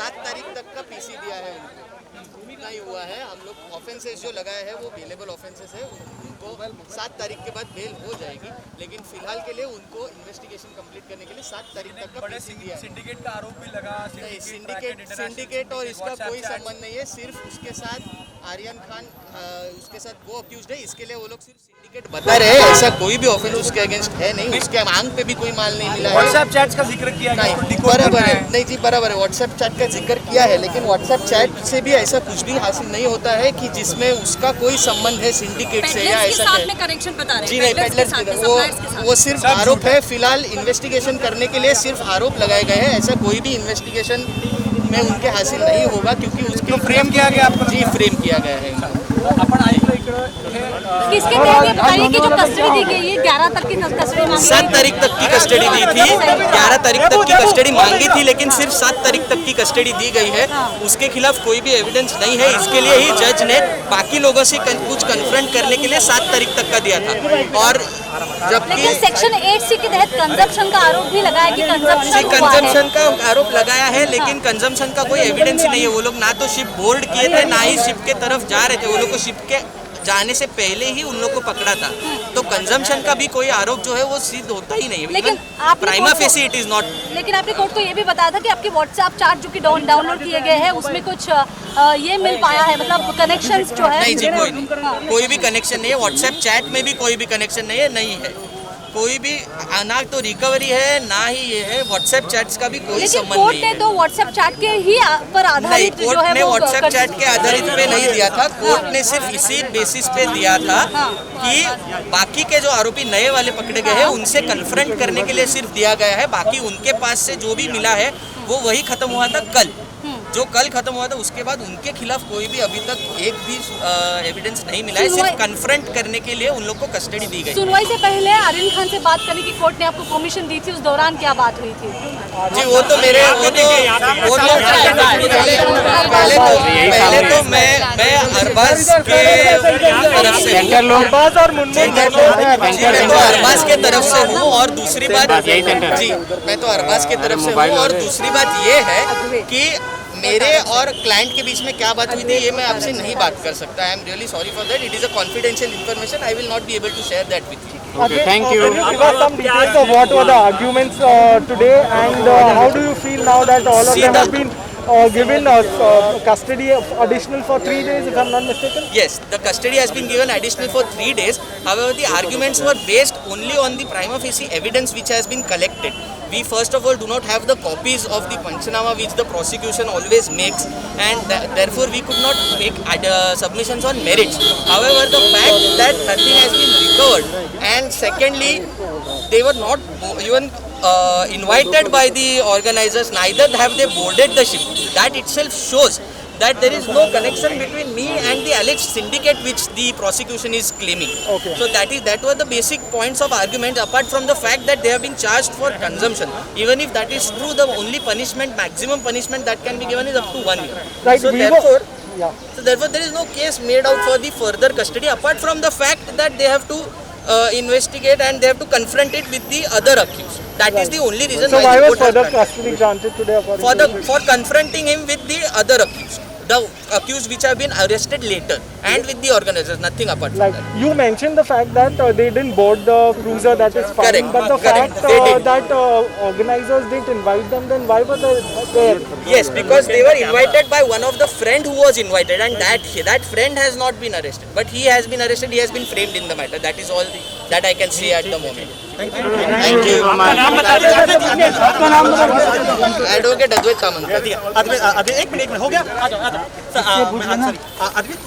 7 तारीख तक का पीसी दिया है उनको, इतना ही हुआ है। हम लोग ऑफेंसेस जो लगाए हैं वो बेलेबल ऑफेंसेस है, उनको 7 तारीख के बाद बेल हो जाएगी, लेकिन फिलहाल के लिए उनको इन्वेस्टिगेशन कंप्लीट करने के लिए 7 तारीख तक का पीसी दिया है। सिंडिकेट का आरोप भी लगा। नहीं, सिंडिकेट और इसका कोई संबंध नहीं है। सिर्फ उसके साथ आर्यन खान उसके साथ वो अक्यूज्ड है, इसके लिए वो लोग सिर्फ सिंडिकेट बता रहे हैं। ऐसा कोई भी ऑफेंस उसके अगेंस्ट है नहीं, उसके मांग पे भी कोई माल नहीं मिला है। व्हाट्सएप चैट्स का जिक्र किया नहीं, बराबर है। नहीं जी, बराबर है, व्हाट्सएप चैट का जिक्र किया है, लेकिन व्हाट्सएप चैट से भी ऐसा कुछ भी हासिल नहीं होता है कि जिसमें उसका कोई संबंध है सिंडिकेट से या ऐसा है। कनेक्शन बता रहे हैं। जी नहीं, पेडलर्स के वो सिर्फ आरोप है। फिलहाल इन्वेस्टिगेशन करने के लिए सिर्फ आरोप लगाए गए हैं। ऐसा कोई भी इन्वेस्टिगेशन में उनके हासिल नहीं होगा, क्योंकि उसको फ्रेम किया गया आपको। जी, फ्रेम किया गया है। इसके तहत ये बताइए कि जो कस्टडी दी गई है 11 तक की कस्टडी मांगी 7 तारीख तक की कस्टडी दी थी, 11 तारीख तक की कस्टडी मांगी थी, लेकिन सिर्फ 7 तारीख तक की कस्टडी दी गई है। उसके खिलाफ कोई भी एविडेंस नहीं है, इसके लिए ही जज ने बाकी लोगों से कुछ कन्फ्रंट करने के लिए 7 तारीख तक का दिया था। और जबकि सेक्शन 8C के तहत कंजम्पशन का आरोप भी लगाया कि कंजम्पशन का आरोप लगाया है, लेकिन कंजम्पशन का कोई एविडेंस ही नहीं है। वो लोग ना तो शिप बोर्ड किए थे, ना ही शिप के तरफ जा रहे थे। वो लोग को शिप के जाने से पहले ही उन लोग को पकड़ा था, तो कंजम्पशन का भी कोई आरोप जो है वो सिद्ध होता ही नहीं है। लेकिन prima facie it is not. लेकिन आपने कोर्ट को ये भी बताया था कि आपके व्हाट्सएप चैट जो कि डाउनलोड किए गए हैं उसमें कुछ ये मिल पाया है, मतलब कनेक्शंस जो है। नहीं जी, कोई नहीं, कोई भी कनेक्शन नहीं है। व्हाट्सएप चैट में भी कोई भी कनेक्शन नहीं है, नहीं है कोई भी। ना तो रिकवरी है, ना ही ये है। व्हाट्सएप चैट्स का भी कोई संबंध नहीं है। कोर्ट ने तो व्हाट्सएप चैट के ही पर आधारित नहीं, कोर्ट ने व्हाट्सएप चैट के आधारित पे नहीं दिया था। कोर्ट ने सिर्फ इसी बेसिस पे दिया था कि बाकी के जो आरोपी नए वाले पकड़े गए हैं उनसे कन्फ्रंट करने के लिए सिर्फ दिया गया है। बाकी उनके पास से जो भी मिला है वो वही खत्म हुआ था कल, जो कल खत्म हुआ था। उसके बाद उनके खिलाफ कोई भी अभी तक एक भी एविडेंस नहीं मिला है। सिर्फ कन्फ्रंट करने के लिए उन लोग को कस्टडी दी गई। सुनवाई से पहले आर्यन खान से बात करने की कोर्ट ने आपको परमिशन दी थी, उस दौरान क्या बात हुई थी? जी, वो तो पहले तो मैं अरबाज के तरफ से अरबाज के तरफ से हूँ, और दूसरी बात जी मैं तो अरबाज के तरफ से हूँ, और दूसरी बात ये है कि मेरे और क्लाइंट के बीच में क्या बात हुई थी ये मैं आपसे नहीं बात कर सकता। I am really sorry for that. It is a confidential information. I will not be able to share that with you. Okay, thank you. Can you give us some details of what were the arguments today, and how do you feel now that all of them have been given custody additional for 3 days, if I'm not mistaken? Yes, the custody has been given additional for 3 days. However, the arguments were based only on the prima facie evidence which has been collected. We first of all do not have the copies of the Panchanama which the prosecution always makes, and therefore we could not make submissions on merits. However, the fact that nothing has been recovered, and secondly, they were not even invited by the organizers, neither have they boarded the ship. That itself shows that there is no connection between me and the alleged syndicate which the prosecution is claiming. Okay. So that were the basic points of argument, apart from the fact that they have been charged for consumption. Even if that is true, the only punishment, maximum punishment that can be given is up to 1 year. Right, So therefore there is no case made out for the further custody, apart from the fact that they have to investigate and they have to confront it with the other accused. That is the only reason So why why the was court has further granted. custody granted today according to For confronting him with the other accused, the accused which have been arrested later, and with the organizers, nothing apart from Like that. you mentioned the fact that they didn't board the cruiser, that is fine. Correct, But the correct, fact they did. that organizers didn't invite them, then why were they there? Yes, because they were invited by one of the friend who was invited, and that friend has not been arrested, but he has been arrested. He has been framed in the matter. That is all that I can say at the moment. Thank you. Advocate Advait Kamant. एक minute में हो गया।